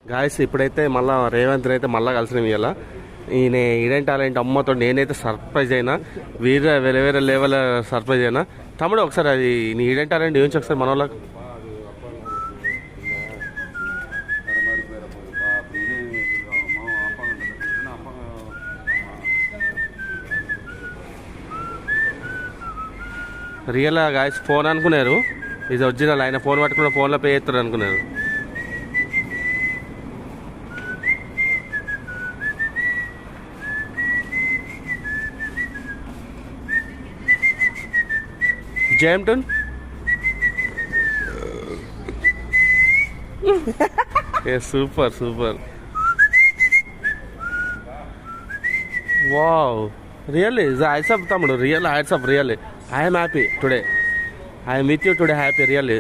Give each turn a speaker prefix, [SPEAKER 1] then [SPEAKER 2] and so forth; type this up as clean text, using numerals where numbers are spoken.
[SPEAKER 1] Guys ఇప్పుడైతే మళ్ళీ రేవంత్ అయితే మళ్ళీ కలిసిన ఇవాళ ఈయన ఈడెన్ టాలెంట్ అమ్మతో నేనైతే సర్ప్రైజ్ అయినా వేరే వేరే వేరే లెవెల్ సర్ప్రైజ్ అయినా. తమ్ముడు ఒకసారి అది నీ ఈడెన్ టాలెంట్ ఏం ఒకసారి మన వాళ్ళకి రియల్ గాయస్ ఫోన్ అనుకున్నారు, ఇది ఒరిజినల్. ఆయన ఫోన్ పట్టుకున్న ఫోన్లో పే చేస్తారు అనుకున్నారు. జేమ్టన్ super super wow really hats off తమ్ముడు, real hats off really. I'm happy today, I'm with you today, happy really.